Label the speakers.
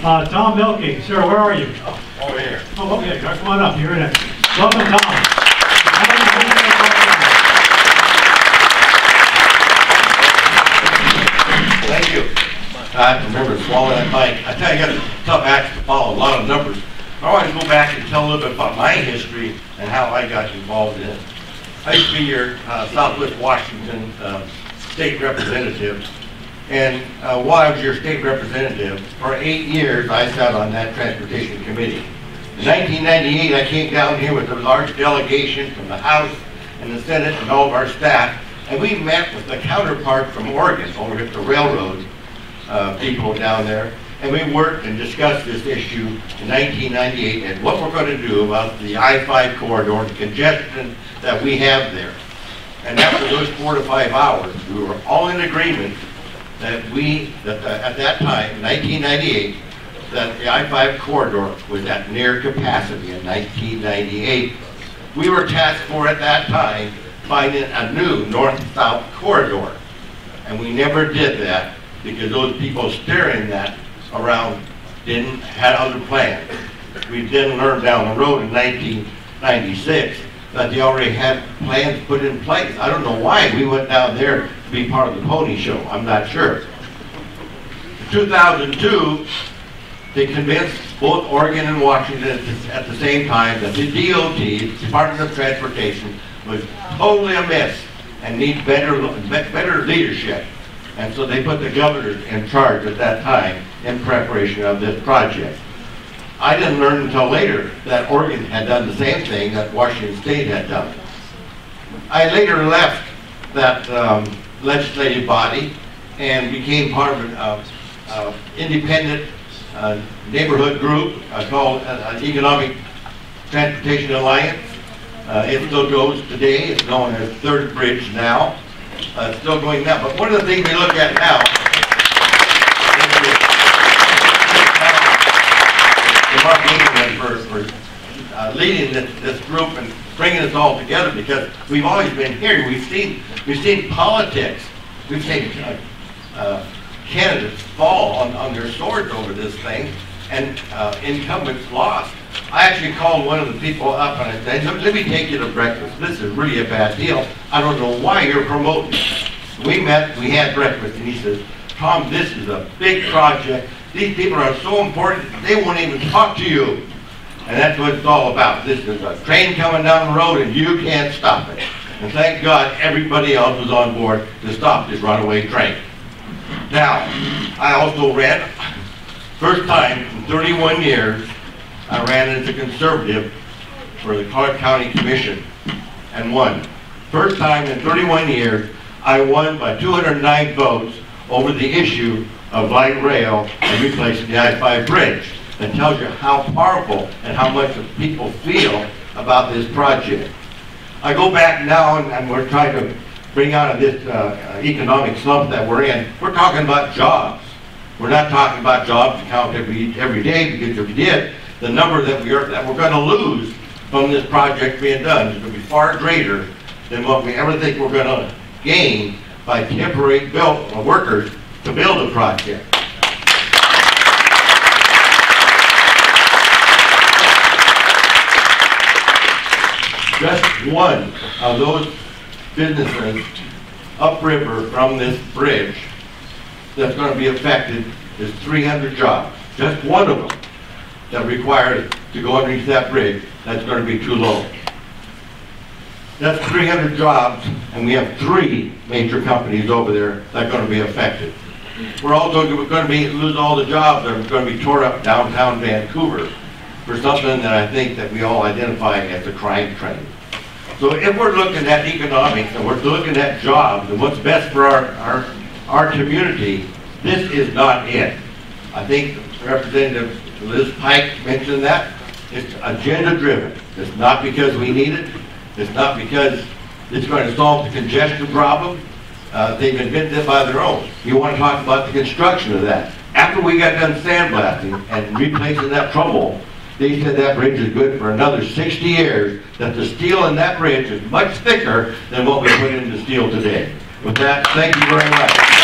Speaker 1: Tom Mielke, sir, where are you?
Speaker 2: Over here.
Speaker 1: Oh, okay, come on up. You're in it. Welcome, Tom.
Speaker 2: Thank you. I have to remember to swallow that mic. I tell you, I got a tough act to follow, a lot of numbers. I want to go back and tell a little bit about my history and how I got involved in it. I used to be your Southwest Washington state representative. And while I was your state representative, for 8 years I sat on that transportation committee. In 1998, I came down here with a large delegation from the House and the Senate and all of our staff, and we met with the counterpart from Oregon over at the railroad people down there, and we worked and discussed this issue in 1998 and what we're going to do about the I-5 corridor and the congestion that we have there. And after those 4 to 5 hours, we were all in agreement that at that time, 1998, that the I-5 corridor was at near capacity in 1998. We were tasked for, at that time, finding a new north-south corridor. And we never did that because those people steering that around had other plans. We then learned down the road in 1996 that they already had plans put in place. I don't know why we went down there to be part of the pony show. I'm not sure. In 2002, they convinced both Oregon and Washington at the same time that the DOT, Department of Transportation, was totally amiss and needs better leadership. And so they put the governor in charge at that time in preparation of this project. I didn't learn until later that Oregon had done the same thing that Washington State had done. I later left that legislative body and became part of an independent neighborhood group called Economic Transportation Alliance. It still goes today. It's known as Third Bridge now. It's still going now. But one of the things we look at now for leading this group and bringing us all together, because we've always been here. We've seen politics. We've seen candidates fall on their swords over this thing, and incumbents lost. I actually called one of the people up and I said, let me take you to breakfast. This is really a bad deal. I don't know why you're promoting it. We met, we had breakfast, and he says, Tom, this is a big project. These people are so important, they won't even talk to you. And that's what it's all about. This is a train coming down the road and you can't stop it. And thank God everybody else was on board to stop this runaway train. Now, I also ran, first time in 31 years, I ran as a conservative for the County Commission and won. First time in 31 years, I won by 209 votes over the issue of light rail and replacing the I-5 bridge. That tells you how powerful and how much people feel about this project. I go back now and we're trying to bring out of this economic slump that we're in. We're talking about jobs. We're not talking about jobs to count every day, because if we did, the number that we're going to lose from this project being done is going to be far greater than what we ever think we're going to gain by temporary workers to build a project. Just one of those businesses upriver from this bridge that's going to be affected is 300 jobs. Just one of them that requires to go underneath that bridge, that's going to be too low. That's 300 jobs, and we have 3 major companies over there that are going to be affected. We're also going to lose all the jobs that are going to be tore up downtown Vancouver for something that I think that we all identify as a crime train. So if we're looking at economics and we're looking at jobs and what's best for our community, this is not it. I think Representative Liz Pike mentioned that. It's agenda driven. It's not because we need it. It's not because it's going to solve the congestion problem. They've invented it by their own. You want to talk about the construction of that. After we got done sandblasting and replacing that trouble, they said that bridge is good for another 60 years, that the steel in that bridge is much thicker than what we put into steel today. With that, thank you very much.